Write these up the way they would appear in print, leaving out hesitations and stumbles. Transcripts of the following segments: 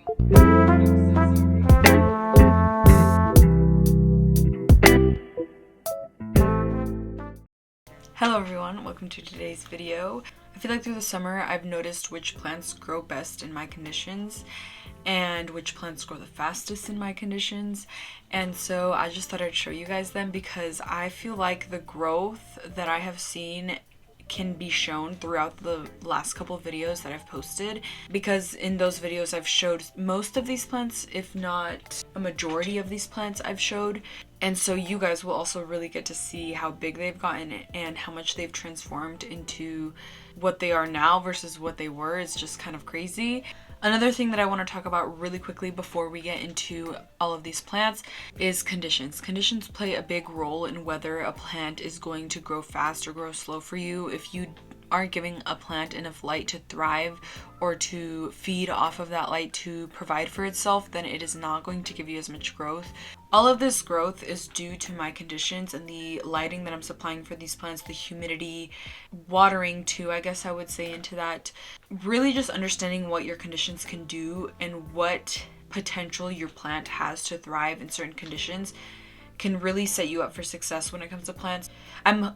Hello everyone, welcome to today's video. I feel like through the summer I've noticed which plants grow best in my conditions and which plants grow the fastest in my conditions, and so I just thought I'd show you guys them because I feel like the growth that I have seen can be shown throughout the last couple of videos that I've posted, because in those videos I've showed most of these plants, if not a majority of these plants I've showed, and so you guys will also really get to see how big they've gotten and how much they've transformed into what they are now versus what they were. It's just kind of crazy. Another thing that I want to talk about really quickly before we get into all of these plants is conditions. Conditions play a big role in whether a plant is going to grow fast or grow slow for you. If you aren't giving a plant enough light to thrive or to feed off of that light to provide for itself, then it is not going to give you as much growth. All of this growth is due to my conditions and the lighting that I'm supplying for these plants, the humidity, watering too, I guess I would say, into that. Really just understanding what your conditions can do and what potential your plant has to thrive in certain conditions can really set you up for success when it comes to plants.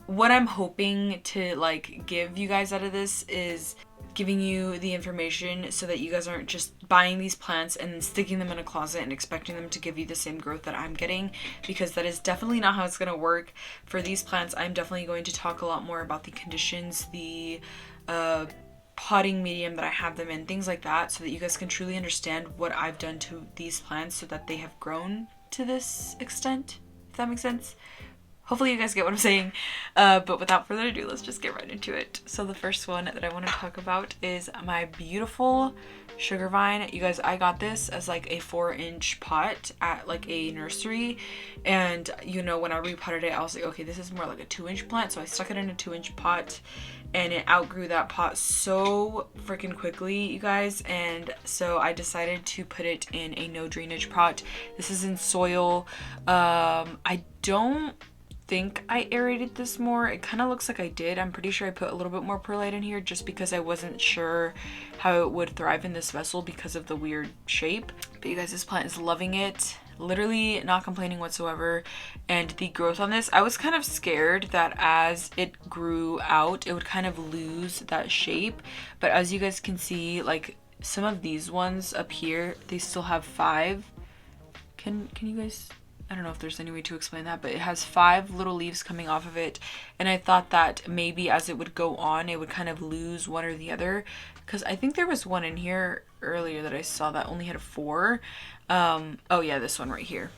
What I'm hoping to give you guys out of this is giving you the information so that you guys aren't just buying these plants and sticking them in a closet and expecting them to give you the same growth that I'm getting, because that is definitely not how it's going to work. For these plants, I'm definitely going to talk a lot more about the conditions, the potting medium that I have them in, things like that, so that you guys can truly understand what I've done to these plants so that they have grown to this extent, if that makes sense. Hopefully you guys get what I'm saying, but without further ado, let's just get right into it. So the first one that I want to talk about is my beautiful sugar vine. You guys, I got this as like a 4-inch pot at like a nursery, and you know, when I repotted it, I was like, okay, this is more like a 2-inch plant, so I stuck it in a 2-inch pot, and it outgrew that pot so freaking quickly, you guys, and so I decided to put it in a no drainage pot. This is in soil. I don't think I aerated this more. It kind of looks like I did. I'm pretty sure I put a little bit more perlite in here just because I wasn't sure how it would thrive in this vessel because of the weird shape. But you guys, this plant is loving it. Literally not complaining whatsoever. And the growth on this, I was kind of scared that as it grew out, it would kind of lose that shape. But as you guys can see, like some of these ones up here, they still have 5. Can you guys... I don't know if there's any way to explain that, but it has 5 little leaves coming off of it, and I thought that maybe as it would go on, it would kind of lose one or the other, because I think there was one in here earlier that I saw that only had 4. Oh yeah, this one right here.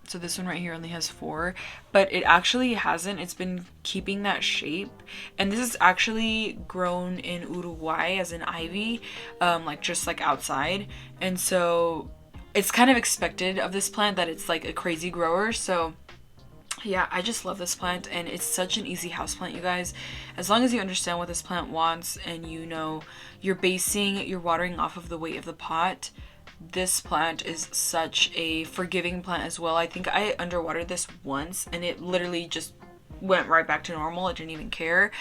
So this one right here only has 4, but it actually hasn't. It's been keeping that shape, and this is actually grown in Uruguay as an ivy, just like outside, and so it's kind of expected of this plant that it's like a crazy grower. So yeah, I just love this plant, and it's such an easy house plant, you guys. As long as you understand what this plant wants and you know you're basing your watering off of the weight of the pot, this plant is such a forgiving plant as well. I think I underwatered this once and it literally just went right back to normal. It didn't even care.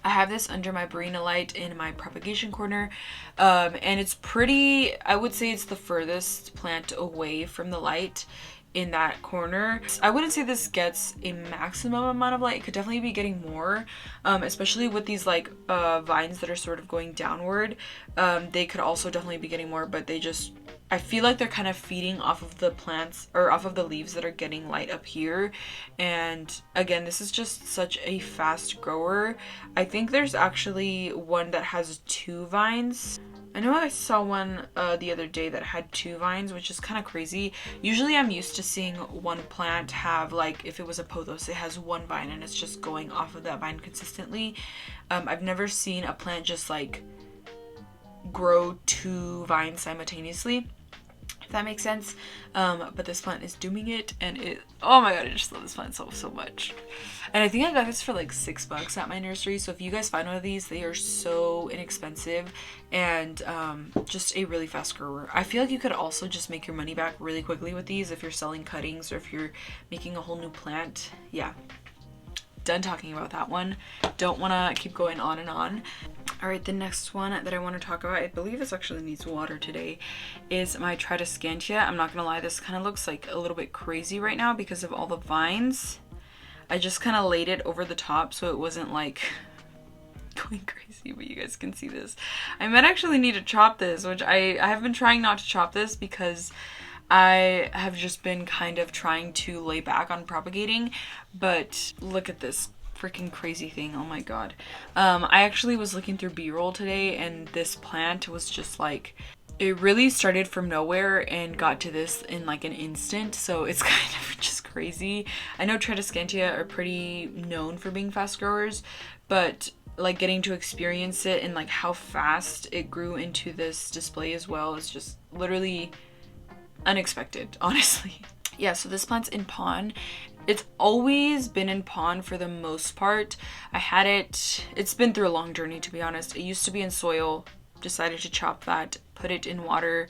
I have this under my Barina light in my propagation corner, and it's pretty, I would say it's the furthest plant away from the light in that corner. I wouldn't say this gets a maximum amount of light. It could definitely be getting more, especially with these vines that are sort of going downward. They could also definitely be getting more, but I feel like they're kind of feeding off of the plants or off of the leaves that are getting light up here. And again, this is just such a fast grower. I think there's actually one that has 2 vines. I know I saw one the other day that had 2 vines, which is kind of crazy. Usually I'm used to seeing one plant have, like, if it was a pothos, it has 1 vine and it's just going off of that vine consistently. I've never seen a plant just like grow 2 vines simultaneously, if that makes sense. But this plant is doing it, and oh my god, I just love this plant so much. And I think I got this for like $6 at my nursery, so if you guys find one of these, they are so inexpensive and just a really fast grower. I feel like you could also just make your money back really quickly with these if you're selling cuttings or if you're making a whole new plant. Yeah, done talking about that one. Don't want to keep going on and on. All right, the next one that I want to talk about, I believe this actually needs water today, is my Tryscantia. I'm not gonna lie, this kind of looks like a little bit crazy right now because of all the vines. I just kind of laid it over the top so it wasn't like going crazy, but you guys can see this. I might actually need to chop this, which I have been trying not to chop this because I have just been kind of trying to lay back on propagating, but look at this freaking crazy thing. Oh my god. I actually was looking through B-roll today and this plant was just like, it really started from nowhere and got to this in like an instant, so it's kind of just crazy. I know Tryscantia are pretty known for being fast growers, but like getting to experience it and like how fast it grew into this display as well is just literally unexpected, honestly. Yeah, so this plant's in pon. It's always been in pon for the most part. I had it, it's been through a long journey, to be honest. It used to be in soil, decided to chop that, put it in water,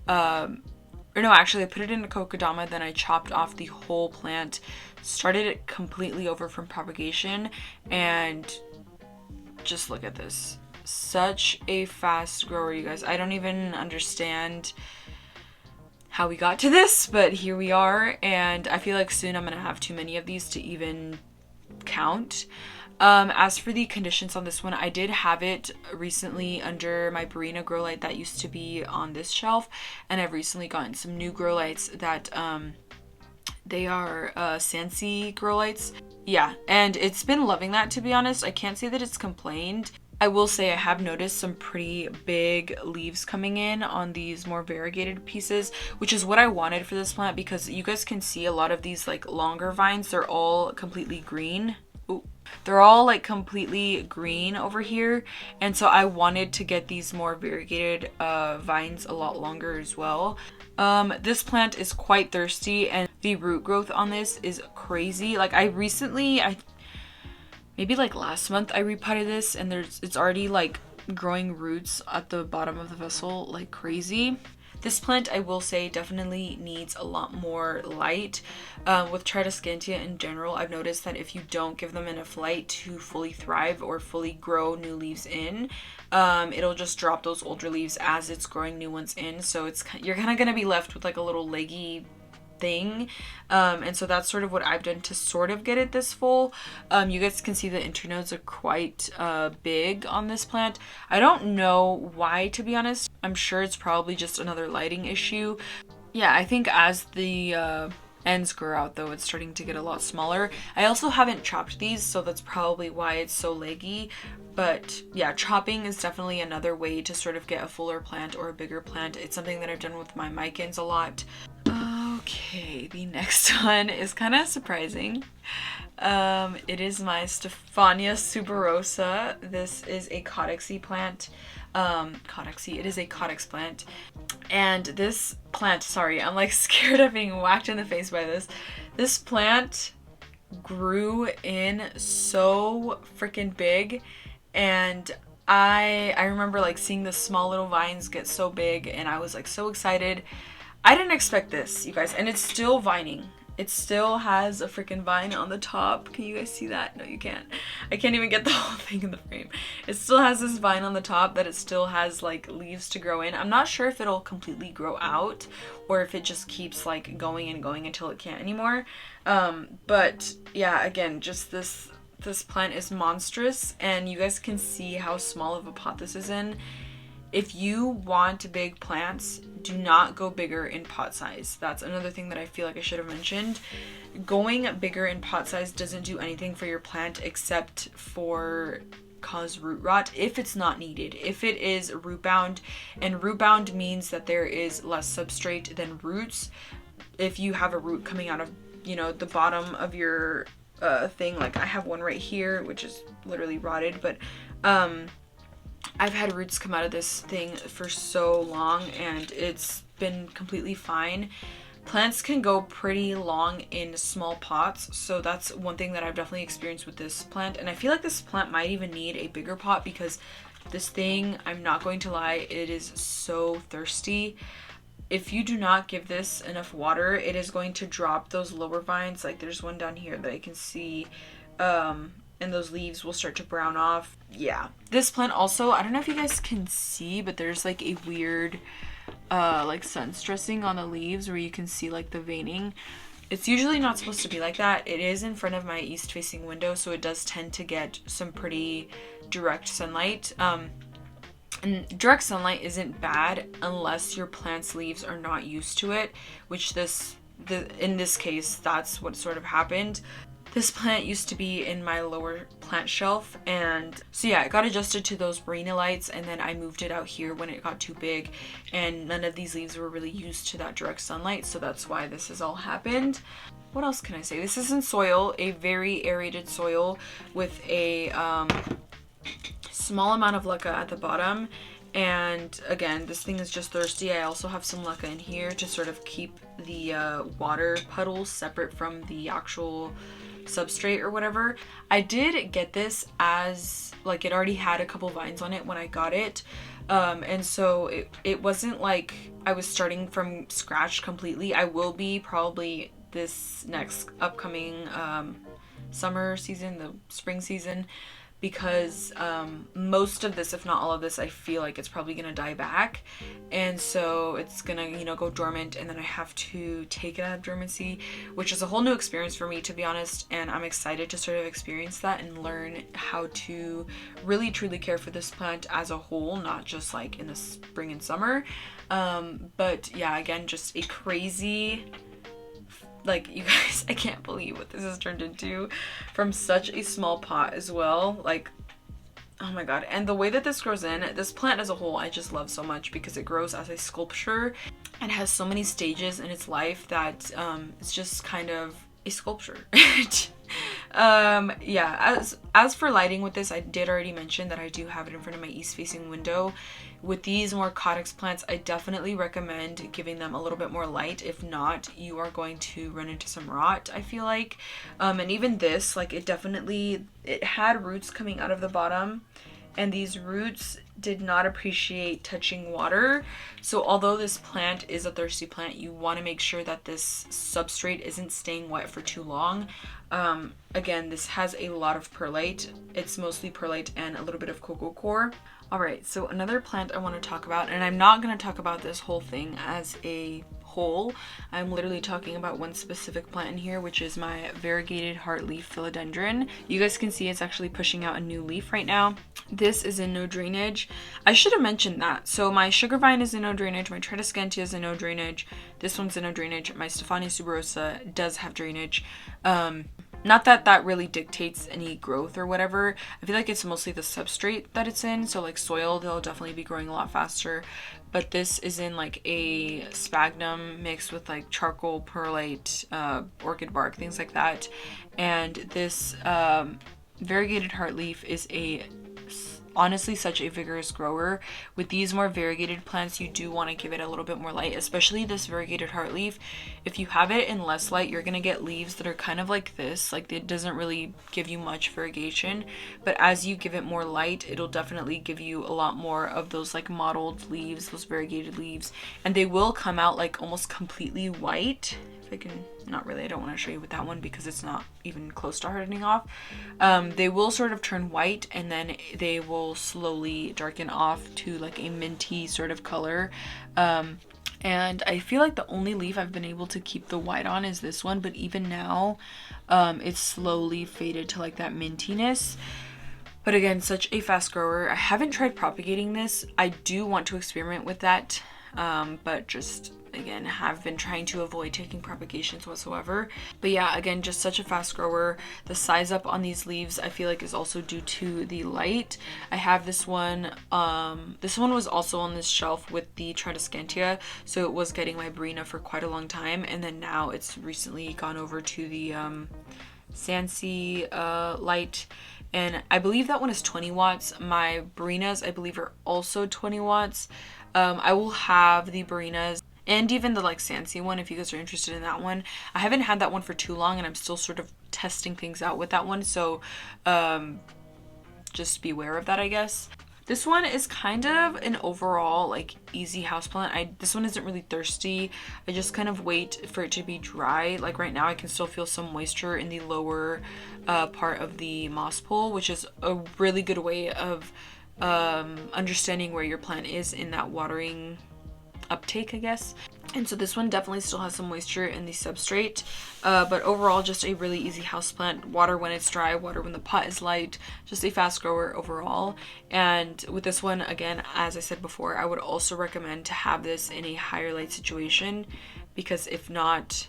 or no, actually I put it in a kokedama, then I chopped off the whole plant, started it completely over from propagation, and just look at this. Such a fast grower, you guys. I don't even understand how we got to this, but here we are, and I feel like soon I'm gonna have too many of these to even count. As for the conditions on this one, I did have it recently under my Barina grow light that used to be on this shelf, and I've recently gotten some new grow lights that they are Sansi grow lights. Yeah, and it's been loving that, to be honest. I can't say that it's complained. I will say I have noticed some pretty big leaves coming in on these more variegated pieces, which is what I wanted for this plant because you guys can see a lot of these like longer vines, they're all completely green. Ooh. They're all like completely green over here, and so I wanted to get these more variegated vines a lot longer as well. This plant is quite thirsty and the root growth on this is crazy. Like maybe like last month I repotted this and it's already like growing roots at the bottom of the vessel like crazy. This plant, I will say, definitely needs a lot more light. With Tryscantia in general, I've noticed that if you don't give them enough light to fully thrive or fully grow new leaves in, it'll just drop those older leaves as it's growing new ones in. So you're kind of going to be left with like a little leggy thing, and so that's sort of what I've done to sort of get it this full. You guys can see the internodes are quite big on this plant. I don't know why, to be honest. I'm sure it's probably just another lighting issue. Yeah, I think as the ends grow out though, it's starting to get a lot smaller. I also haven't chopped these, so that's probably why it's so leggy. But yeah, chopping is definitely another way to sort of get a fuller plant or a bigger plant. It's something that I've done with my Micans a lot. Okay, the next one is kind of surprising. It is my Stephania suberosa. This is a codexy plant. It is a codex plant. And this plant, sorry, I'm like scared of being whacked in the face by this. This plant grew in so freaking big, and I remember like seeing the small little vines get so big and I was like so excited. I didn't expect this, you guys, and it's still vining. It still has a freaking vine on the top. Can you guys see that? No, you can't. I can't even get the whole thing in the frame. It still has this vine on the top that it still has like leaves to grow in. I'm not sure if it'll completely grow out or if it just keeps like going and going until it can't anymore. But yeah, again, just this plant is monstrous, and you guys can see how small of a pot this is in. If you want big plants, do not go bigger in pot size. That's another thing that I feel like I should have mentioned. Going bigger in pot size doesn't do anything for your plant except for cause root rot if it's not needed. If it is root bound, and root bound means that there is less substrate than roots. If you have a root coming out of, you know, the bottom of your thing, like I have one right here, which is literally rotted, but I've had roots come out of this thing for so long and it's been completely fine. Plants can go pretty long in small pots, so that's one thing that I've definitely experienced with this plant, and I feel like this plant might even need a bigger pot because this thing, I'm not going to lie, it is so thirsty. If you do not give this enough water, it is going to drop those lower vines. Like there's one down here that I can see, and and those leaves will start to brown off. Yeah. This plant also, I don't know if you guys can see, but there's like a weird like sun stressing on the leaves where you can see like the veining. It's usually not supposed to be like that. It is in front of my east facing window, so it does tend to get some pretty direct sunlight. And direct sunlight isn't bad unless your plant's leaves are not used to it, which in this case, that's what sort of happened. This plant used to be in my lower plant shelf, and so yeah, it got adjusted to those Barina lights, and then I moved it out here when it got too big, and none of these leaves were really used to that direct sunlight, so that's why this has all happened. What else can I say? This is in soil, a very aerated soil with a small amount of leca at the bottom. And again, this thing is just thirsty. I also have some leca in here to sort of keep the water puddles separate from the actual substrate or whatever. I did get this as like it already had a couple vines on it when I got it, and so it wasn't like I was starting from scratch completely. I will be probably this next upcoming summer season, the spring season, because most of this, if not all of this, I feel like it's probably gonna die back, and so it's gonna, you know, go dormant, and then I have to take it out of dormancy, which is a whole new experience for me, to be honest, and I'm excited to sort of experience that and learn how to really truly care for this plant as a whole, not just like in the spring and summer. But yeah, again, just a crazy, like, you guys, I can't believe what this has turned into from such a small pot as well. Like, oh my god. And the way that this grows in, this plant as a whole, I just love so much because it grows as a sculpture and has so many stages in its life that it's just kind of a sculpture. Yeah, as for lighting with this, I did already mention that I do have it in front of my east facing window. With these more Codex plants, I definitely recommend giving them a little bit more light. If not, you are going to run into some rot, I feel like. And even this, like, it had roots coming out of the bottom, and these roots did not appreciate touching water. So although this plant is a thirsty plant, you want to make sure that this substrate isn't staying wet for too long. Again, this has a lot of perlite. It's mostly perlite and a little bit of cocoa coir. Alright, so another plant I want to talk about, and I'm not going to talk about this whole thing as a whole. I'm literally talking about one specific plant in here, which is my variegated heartleaf philodendron. You guys can see it's actually pushing out a new leaf right now. This is in no drainage. I should have mentioned that. So my sugar vine is in no drainage, my Tryscantia is in no drainage, this one's in no drainage, my Stephania suberosa does have drainage. Not that that really dictates any growth or whatever. I feel like it's mostly the substrate that it's in. So like soil, they'll definitely be growing a lot faster. But this is in like a sphagnum mixed with like charcoal, perlite, orchid bark, things like that. And this variegated heartleaf is honestly such a vigorous grower. With these more variegated plants, you do want to give it a little bit more light, especially this variegated heartleaf. If you have it in less light, you're gonna get leaves that are kind of like this, like it doesn't really give you much variegation, but as you give it more light, it'll definitely give you a lot more of those like mottled leaves, those variegated leaves, and they will come out like almost completely white. If I can, not really, I don't want to show you with that one because it's not even close to hardening off. They will sort of turn white, and then they will slowly darken off to like a minty sort of color. And I feel like the only leaf I've been able to keep the white on is this one, but even now it's slowly faded to like that mintiness. But again, such a fast grower. I haven't tried propagating this. I do want to experiment with that, but just again have been trying to avoid taking propagations whatsoever. But yeah, again, just such a fast grower. The size up on these leaves I feel like is also due to the light. I have this one was also on this shelf with the Tryscantia, so it was getting my Barina for quite a long time, and then now it's recently gone over to the Sansi light, and I believe that one is 20 watts. My Barinas I believe are also 20 watts. I will have the Barinas and even the like Sansi one if you guys are interested in that one. I haven't had that one for too long, and I'm still sort of testing things out with that one, so just beware of that, I guess. This one is kind of an overall like easy houseplant. This one isn't really thirsty. I just kind of wait for it to be dry. Like right now I can still feel some moisture in the lower part of the moss pole, which is a really good way of understanding where your plant is in that watering uptake, I guess. And so this one definitely still has some moisture in the substrate, but overall just a really easy houseplant. Water when it's dry, water when the pot is light, just a fast grower overall. And with this one, again, as I said before, I would also recommend to have this in a higher light situation, because if not,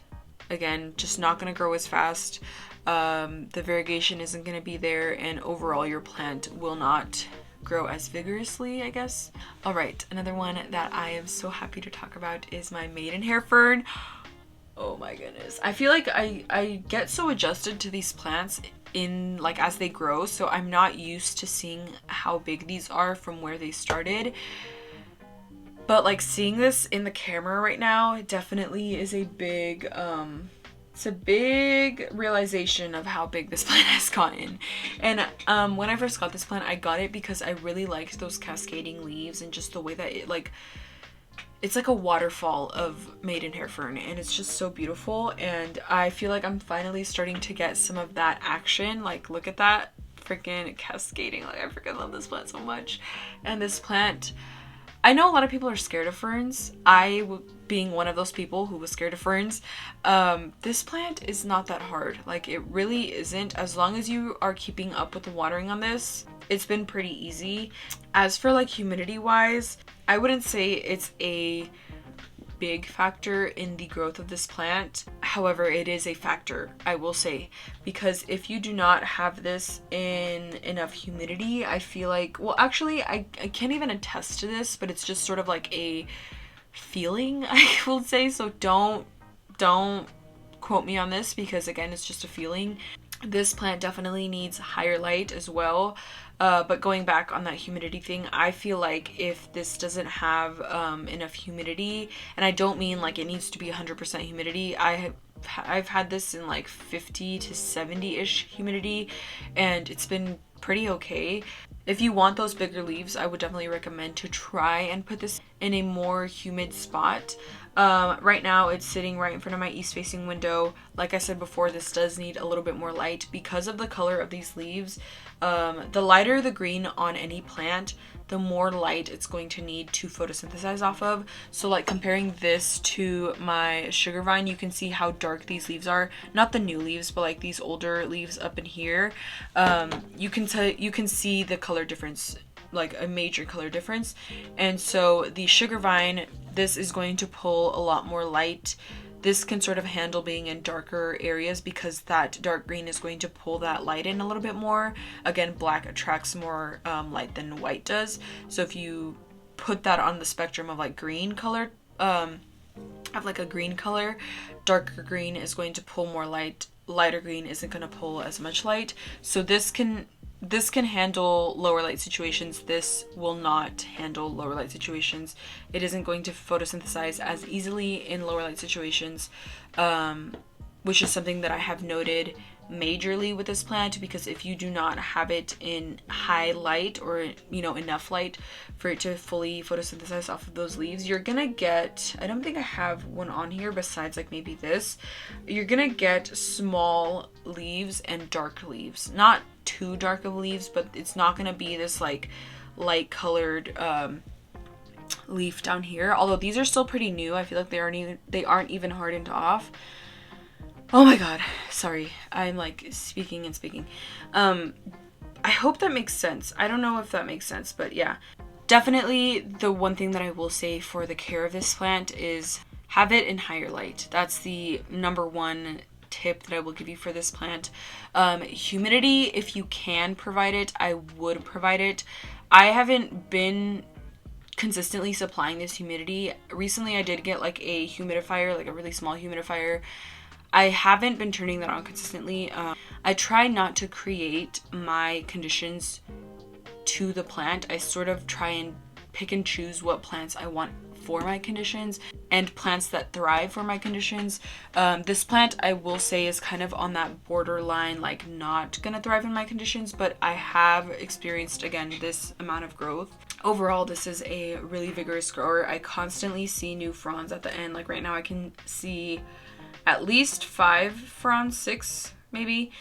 again, just not going to grow as fast. The variegation isn't going to be there, and overall your plant will not grow as vigorously, I guess. All right, another one that I am so happy to talk about is my Maidenhair Fern. Oh my goodness. I feel like I get so adjusted to these plants in like as they grow, so I'm not used to seeing how big these are from where they started. But like seeing this in the camera right now, it definitely is a big it's a big realization of how big this plant has gotten. And when I first got this plant, I got it because I really liked those cascading leaves and just the way that it like, it's like a waterfall of Maidenhair Fern, and it's just so beautiful. And I feel like I'm finally starting to get some of that action. Like look at that freaking cascading. Like I freaking love this plant so much. And this plant, I know a lot of people are scared of ferns. Being one of those people who was scared of ferns, this plant is not that hard. Like it really isn't. As long as you are keeping up with the watering on this, it's been pretty easy. As for like humidity wise, I wouldn't say it's a big factor in the growth of this plant. However, it is a factor, I will say, because if you do not have this in enough humidity, I feel like, well actually I can't even attest to this, but it's just sort of like a feeling, I will say. So don't quote me on this, because again, it's just a feeling. This plant definitely needs higher light as well. But going back on that humidity thing, I feel like if this doesn't have enough humidity, and I don't mean like it needs to be 100% humidity, I've had this in like 50 to 70-ish humidity, and it's been pretty okay. If you want those bigger leaves, I would definitely recommend to try and put this in a more humid spot. Right now it's sitting right in front of my east facing window. Like I said before, this does need a little bit more light because of the color of these leaves. The lighter the green on any plant, the more light it's going to need to photosynthesize off of. So like comparing this to my sugar vine, you can see how dark these leaves are. Not the new leaves, but like these older leaves up in here. You can see the color difference, like a major color difference. And so the sugar vine, this is going to pull a lot more light. This can sort of handle being in darker areas because that dark green is going to pull that light in a little bit more. Again, black attracts more light than white does. So if you put that on the spectrum of like green color, have like a green color, darker green is going to pull more light, lighter green isn't going to pull as much light. So this can handle lower light situations. This will not handle lower light situations. It isn't going to photosynthesize as easily in lower light situations, which is something that I have noted majorly with this plant, because if you do not have it in high light or, you know, enough light for it to fully photosynthesize off of those leaves, you're gonna get, I don't think I have one on here besides like maybe this, you're gonna get small leaves and dark leaves. Not too dark of leaves, but it's not gonna be this like light colored leaf down here. Although these are still pretty new, I feel like they aren't even hardened off. Oh my god, sorry, I'm like speaking. I hope that makes sense. I don't know if that makes sense, but yeah. Definitely the one thing that I will say for the care of this plant is have it in higher light. That's the number one tip that I will give you for this plant. Humidity, if you can provide it, I would provide it. I haven't been consistently supplying this humidity. Recently I did get like a humidifier, like a really small humidifier. I haven't been turning that on consistently. I try not to create my conditions to the plant. I sort of try and pick and choose what plants I want for my conditions and plants that thrive for my conditions. This plant, I will say, is kind of on that borderline, like not gonna thrive in my conditions, but I have experienced, again, this amount of growth. Overall, this is a really vigorous grower. I constantly see new fronds at the end. Like right now I can see at least 5 fronds, 6 maybe.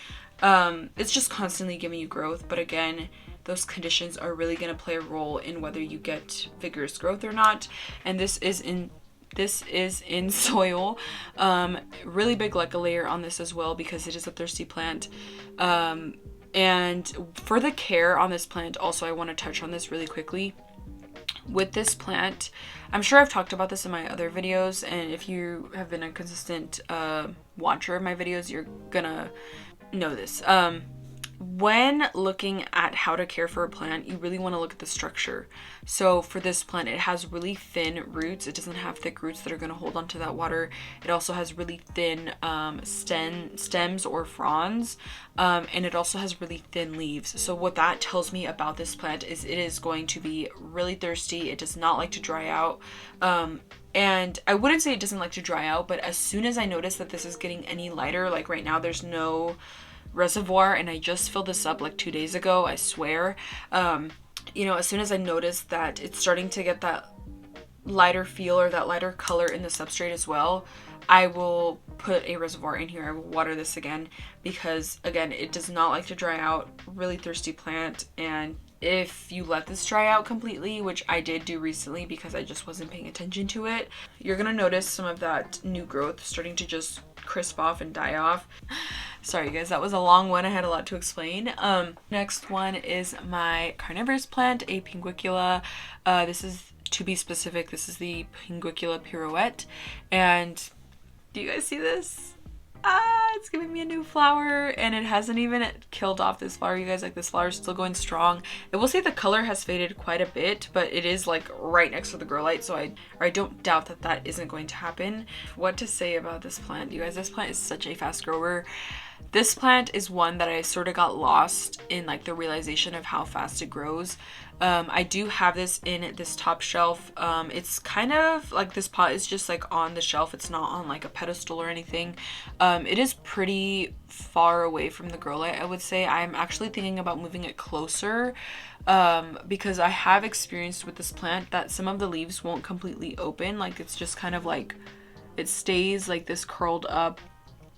It's just constantly giving you growth, but again, those conditions are really going to play a role in whether you get vigorous growth or not. And this is in soil. Really big leca layer on this as well because it is a thirsty plant. And for the care on this plant, also I want to touch on this really quickly. With this plant, I'm sure I've talked about this in my other videos, and if you have been a consistent watcher of my videos, you're gonna know this. When looking at how to care for a plant, you really want to look at the structure. So for this plant, it has really thin roots. It doesn't have thick roots that are going to hold onto that water. It also has really thin stems or fronds, and it also has really thin leaves. So what that tells me about this plant is it is going to be really thirsty. It does not like to dry out. And I wouldn't say it doesn't like to dry out, but as soon as I notice that this is getting any lighter, like right now there's no reservoir and I just filled this up like 2 days ago, I swear. You know, as soon as I notice that it's starting to get that lighter feel or that lighter color in the substrate as well, I will put a reservoir in here. I will water this again because, again, it does not like to dry out. Really thirsty plant, and if you let this dry out completely, which I did do recently because I just wasn't paying attention to it, you're gonna notice some of that new growth starting to just crisp off and die off. Sorry guys, that was a long one. I had a lot to explain. Next one is my carnivorous plant, a Pinguicula. This is, to be specific, this is the Pinguicula Pirouette. And do you guys see this? It's giving me a new flower, and it hasn't even killed off this flower, you guys. Like, this flower is still going strong. I will say the color has faded quite a bit, but it is like right next to the grow light, so I don't doubt that that isn't going to happen. What to say about this plant, you guys? This plant is such a fast grower. This plant is one that I sort of got lost in, like, the realization of how fast it grows. I do have this in this top shelf. It's kind of like, this pot is just like on the shelf. It's not on like a pedestal or anything. It is pretty far away from the grow light, I would say. I'm actually thinking about moving it closer because I have experienced with this plant that some of the leaves won't completely open. Like, it's just kind of like, it stays like this curled up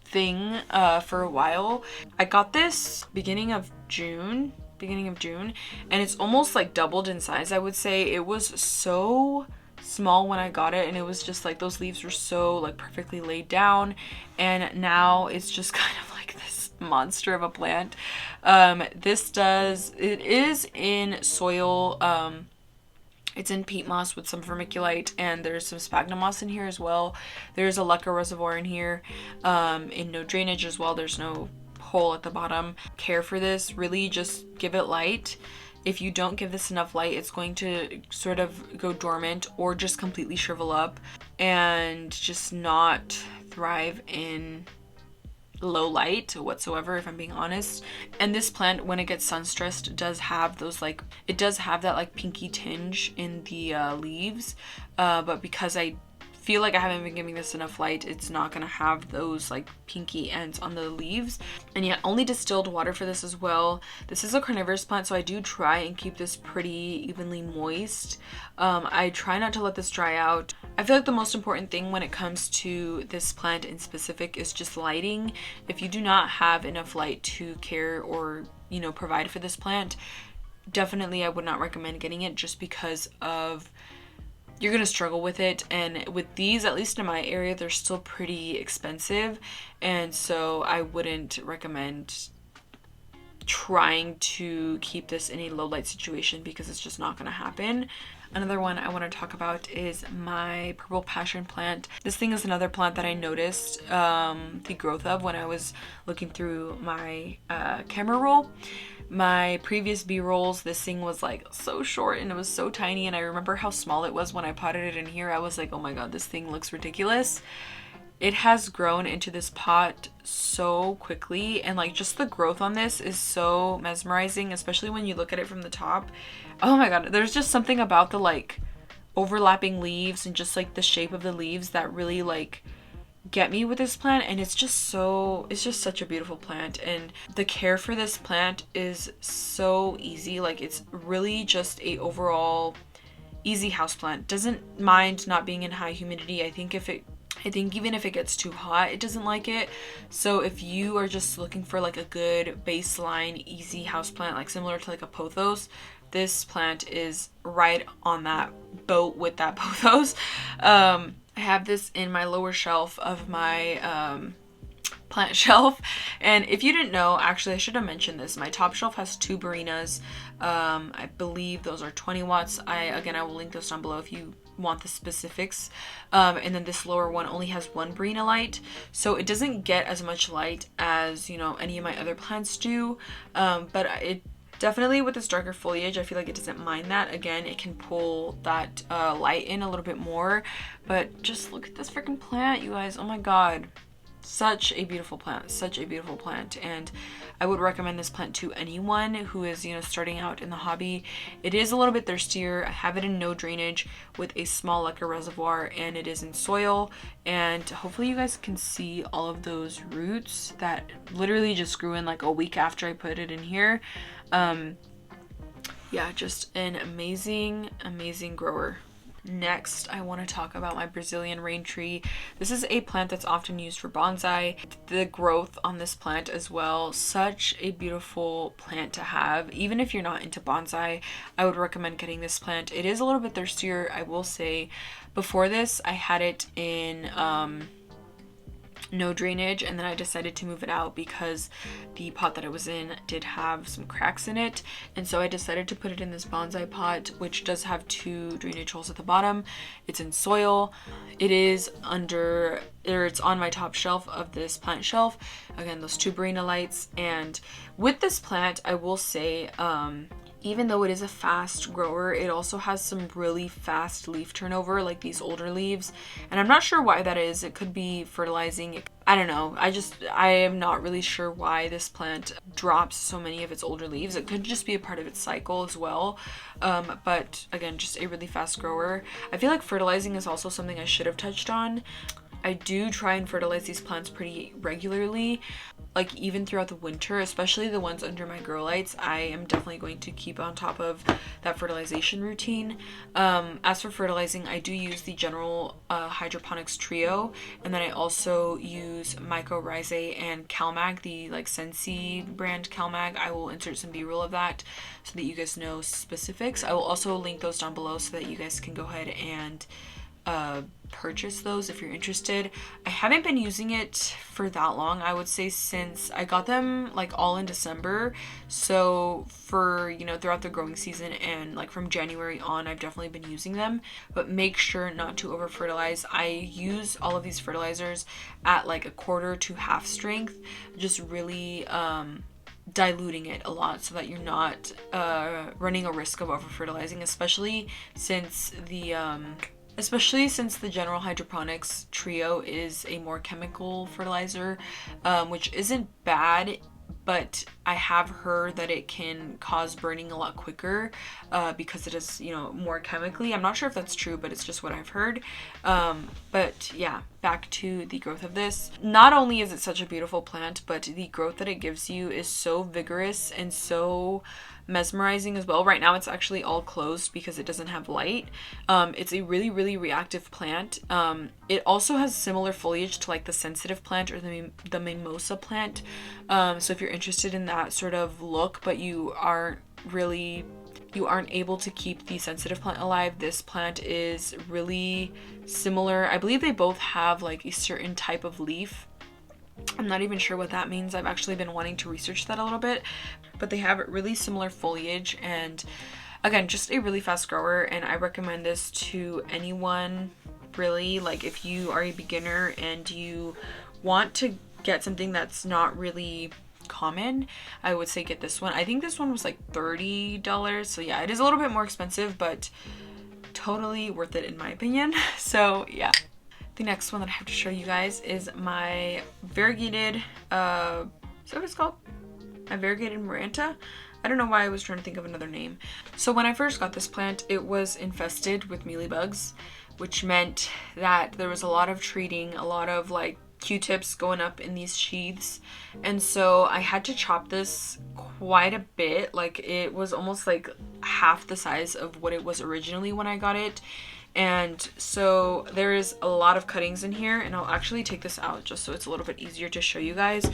thing for a while. I got this beginning of June, and it's almost like doubled in size, I would say. It was so small when I got it, and it was just like, those leaves were so like perfectly laid down, and now it's just kind of like this monster of a plant. It is in soil. It's in peat moss with some vermiculite, and there's some sphagnum moss in here as well. There's a leca reservoir in here, in no drainage as well. There's no hole at the bottom. Care for this, really just give it light. If you don't give this enough light, it's going to sort of go dormant or just completely shrivel up and just not thrive in low light whatsoever, if I'm being honest. And this plant, when it gets sun stressed, does have those, like, it does have that like pinky tinge in the leaves, but because I feel like I haven't been giving this enough light, it's not gonna have those like pinky ends on the leaves. And yeah, only distilled water for this as well. This is a carnivorous plant, so I do try and keep this pretty evenly moist. I try not to let this dry out. I feel like the most important thing when it comes to this plant in specific is just lighting. If you do not have enough light to care or, you know, provide for this plant, definitely I would not recommend getting it, just because of, you're gonna struggle with it. And with these, at least in my area, they're still pretty expensive, and so I wouldn't recommend trying to keep this in a low light situation because it's just not gonna happen. Another one I want to talk about is my purple passion plant. This thing is another plant that I noticed the growth of when I was looking through my camera roll. My previous B-rolls, this thing was like so short and it was so tiny, and I remember how small it was when I potted it in here. I was like, oh my god, this thing looks ridiculous. It has grown into this pot so quickly, and like just the growth on this is so mesmerizing, especially when you look at it from the top. Oh my god, there's just something about the like overlapping leaves and just like the shape of the leaves that really like get me with this plant. And it's just such a beautiful plant, and the care for this plant is so easy. Like it's really just a overall easy houseplant. Doesn't mind not being in high humidity. I think even if it gets too hot, it doesn't like it. So if you are just looking for like a good baseline easy houseplant, like similar to like a pothos, this plant is right on that boat with that pothos. I have this in my lower shelf of my plant shelf, and if you didn't know, actually I should have mentioned this, my top shelf has 2 Barinas. I believe those are 20 watts. I will link those down below if you want the specifics. And then this lower one only has 1 Barina light, so it doesn't get as much light as, you know, any of my other plants do, but it definitely, with this darker foliage, I feel like it doesn't mind that. Again, it can pull that light in a little bit more. But just look at this freaking plant, you guys. Oh my god. Such a beautiful plant. Such a beautiful plant. And I would recommend this plant to anyone who is, you know, starting out in the hobby. It is a little bit thirstier. I have it in no drainage with a small lacquer reservoir, and it is in soil. And hopefully you guys can see all of those roots that literally just grew in like a week after I put it in here. Yeah, just an amazing grower. Next, I want to talk about my Brazilian Raintree. This is a plant that's often used for bonsai. The growth on this plant as well, such a beautiful plant to have. Even if you're not into bonsai, I would recommend getting this plant. It is a little bit thirstier, I will say. Before this, I had it in no drainage, and then I decided to move it out because the pot that it was in did have some cracks in it, and so I decided to put it in this bonsai pot, which does have 2 drainage holes at the bottom. It's in soil. It is under, or it's on my top shelf of this plant shelf. Again, those 2 Barina lights. And with this plant, I will say, even though it is a fast grower, it also has some really fast leaf turnover, like these older leaves. And I'm not sure why that is. It could be fertilizing. I don't know. I am not really sure why this plant drops so many of its older leaves. It could just be a part of its cycle as well. But again, just a really fast grower. I feel like fertilizing is also something I should have touched on. I do try and fertilize these plants pretty regularly, like even throughout the winter, especially the ones under my grow lights. I am definitely going to keep on top of that fertilization routine. As for fertilizing, I do use the general hydroponics trio, and then I also use mycorrhizae and CalMag, the like Sensi brand CalMag. I will insert some B-roll of that so that you guys know specifics. I will also link those down below so that you guys can go ahead and purchase those if you're interested. I haven't been using it for that long. I would say since I got them like all in December. So for, you know, throughout the growing season and like from January on, I've definitely been using them. But make sure not to over fertilize. I use all of these fertilizers at like 1/4 to half strength, just really diluting it a lot so that you're not running a risk of over fertilizing, especially since the general hydroponics trio is a more chemical fertilizer, which isn't bad, but I have heard that it can cause burning a lot quicker because it is, you know, more chemically. I'm not sure if that's true, but it's just what I've heard. But yeah, back to the growth of this. Not only is it such a beautiful plant, but the growth that it gives you is so vigorous and so mesmerizing as well. Right now it's actually all closed because it doesn't have light. It's a really reactive plant. It also has similar foliage to like the sensitive plant or the mimosa plant. So if you're interested in that sort of look, but you aren't able to keep the sensitive plant alive, this plant is really similar. I believe they both have like a certain type of leaf. I'm not even sure what that means. I've actually been wanting to research that a little bit, but they have really similar foliage, and again, just a really fast grower. And I recommend this to anyone, really. Like if you are a beginner and you want to get something that's not really common, I would say get this one. I think this one was like $30, so yeah, it is a little bit more expensive, but totally worth it in my opinion. So yeah. The next one that I have to show you guys is my variegated, is that what it's called? My variegated Maranta. I don't know why I was trying to think of another name. So when I first got this plant, it was infested with mealybugs, which meant that there was a lot of treating, a lot of like Q-tips going up in these sheaths, and so I had to chop this quite a bit. Like it was almost like half the size of what it was originally when I got it. And so there is a lot of cuttings in here, and I'll actually take this out just so it's a little bit easier to show you guys.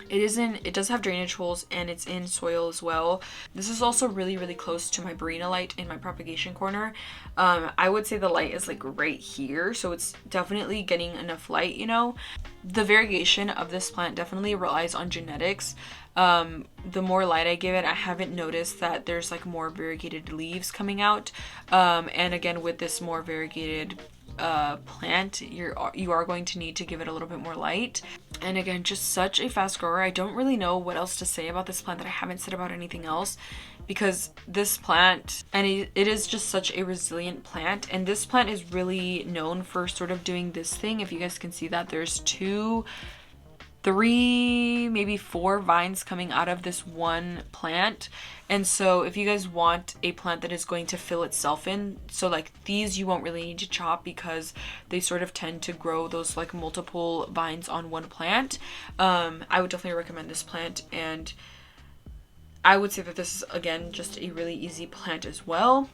It does have drainage holes, and it's in soil as well. This is also really, really close to my Barina light in my propagation corner. I would say the light is like right here, so it's definitely getting enough light, you know. The variegation of this plant definitely relies on genetics. The more light I give it, I haven't noticed that there's like more variegated leaves coming out. And again, with this more variegated plant, you are going to need to give it a little bit more light. And again, just such a fast grower. I don't really know what else to say about this plant that I haven't said about anything else, because this plant, and it is just such a resilient plant. And this plant is really known for sort of doing this thing. If you guys can see that, there's 2, 3, maybe 4 vines coming out of this one plant. And so if you guys want a plant that is going to fill itself in, so like these you won't really need to chop because they sort of tend to grow those like multiple vines on one plant, I would definitely recommend this plant. And I would say that this is, again, just a really easy plant as well.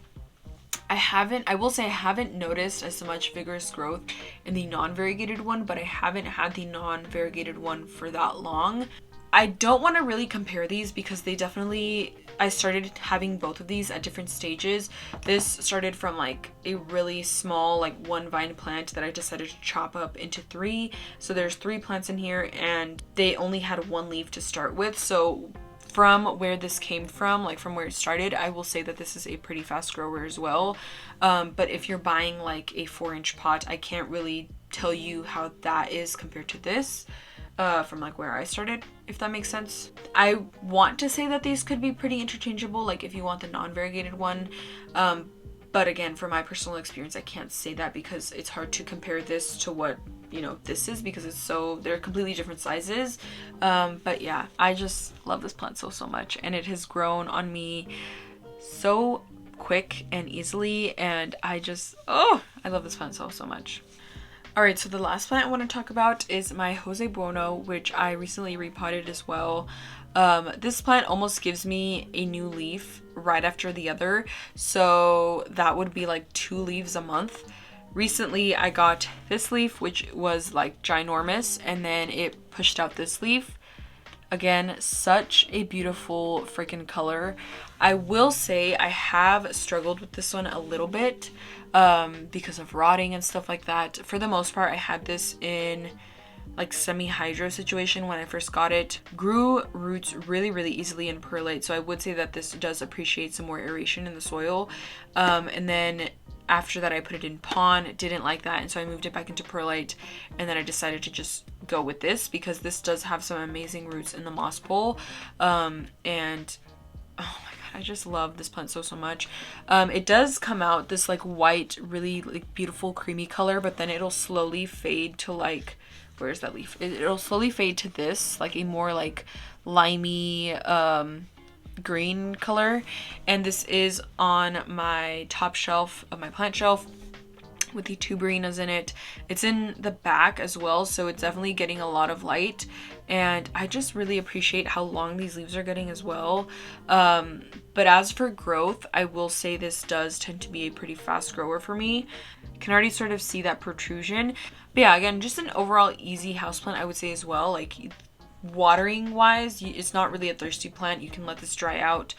I will say I haven't noticed as much vigorous growth in the non-variegated one, but I haven't had the non-variegated one for that long. I don't want to really compare these because I started having both of these at different stages. This started from like a really small, like 1 vine plant that I decided to chop up into 3. So there's 3 plants in here, and they only had 1 leaf to start with. So from where this came from, like from where it started, I will say that this is a pretty fast grower as well. But if you're buying like a 4-inch pot, I can't really tell you how that is compared to this from like where I started, if that makes sense. I want to say that these could be pretty interchangeable, like if you want the non-variegated one. But again, from my personal experience, I can't say that because it's hard to compare this to what, you know, this is, because they're completely different sizes. But yeah, I just love this plant so much, and it has grown on me so quick and easily, and I love this plant so much. Alright, so the last plant I want to talk about is my Jose Bono, which I recently repotted as well. This plant almost gives me a new leaf right after the other, so that would be like 2 leaves a month. Recently I got this leaf, which was like ginormous, and then it pushed out this leaf. Again, such a beautiful freaking color. I will say I have struggled with this one a little bit because of rotting and stuff like that. For the most part, I had this in like semi-hydro situation when I first got it. Grew roots really easily in perlite, so I would say that this does appreciate some more aeration in the soil. And then after that I put it in pon, didn't like that, and so I moved it back into perlite, and then I decided to just go with this because this does have some amazing roots in the moss bowl. And oh my god, I just love this plant so much. It does come out this like white, really like beautiful creamy color, but then it'll slowly fade to like, where's that leaf? It'll slowly fade to this like a more like limey green color, and this is on my top shelf of my plant shelf with the 2 Barinas in it. It's in the back as well, so it's definitely getting a lot of light, and I just really appreciate how long these leaves are getting as well. But as for growth, I will say this does tend to be a pretty fast grower for me. You can already sort of see that protrusion. But yeah, again, just an overall easy houseplant, I would say as well. Like watering wise, it's not really a thirsty plant. You can let this dry out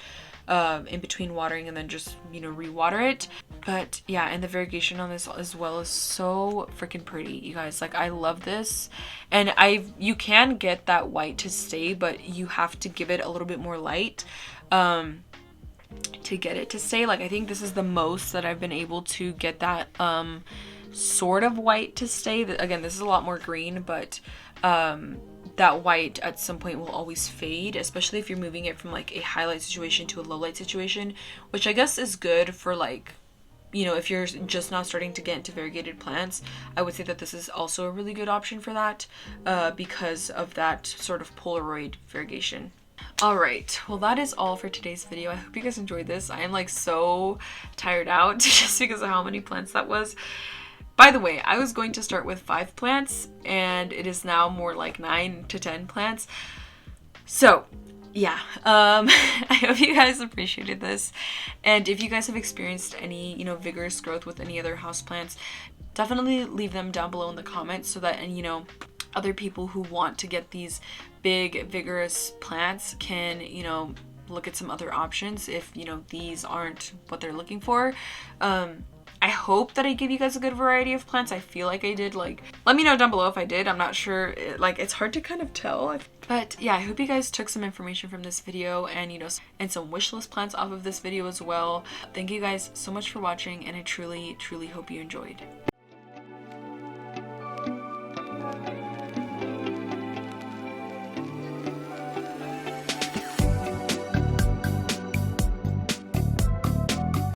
in between watering and then just, you know, re-water it. But yeah, and the variegation on this as well is so freaking pretty, you guys. Like, I love this. And you can get that white to stay, but you have to give it a little bit more light to get it to stay. Like, I think this is the most that I've been able to get that sort of white to stay. Again, this is a lot more green, but that white at some point will always fade, especially if you're moving it from like a highlight situation to a low light situation, which I guess is good for, like, you know, if you're just now starting to get into variegated plants. I would say that this is also a really good option for that because of that sort of Polaroid variegation. Alright, well that is all for today's video. I hope you guys enjoyed this. I am like so tired out just because of how many plants that was. By the way, I was going to start with 5 plants and it is now more like 9 to 10 plants. So yeah, I hope you guys appreciated this. And if you guys have experienced any, you know, vigorous growth with any other houseplants, definitely leave them down below in the comments so that, and you know, other people who want to get these big vigorous plants can, you know, look at some other options if, you know, these aren't what they're looking for. I hope that I give you guys a good variety of plants. I feel like I did. Like, let me know down below if I did. I'm not sure. Like, it's hard to kind of tell. But yeah, I hope you guys took some information from this video and, you know, and some wish list plants off of this video as well. Thank you guys so much for watching, and I truly, truly hope you enjoyed.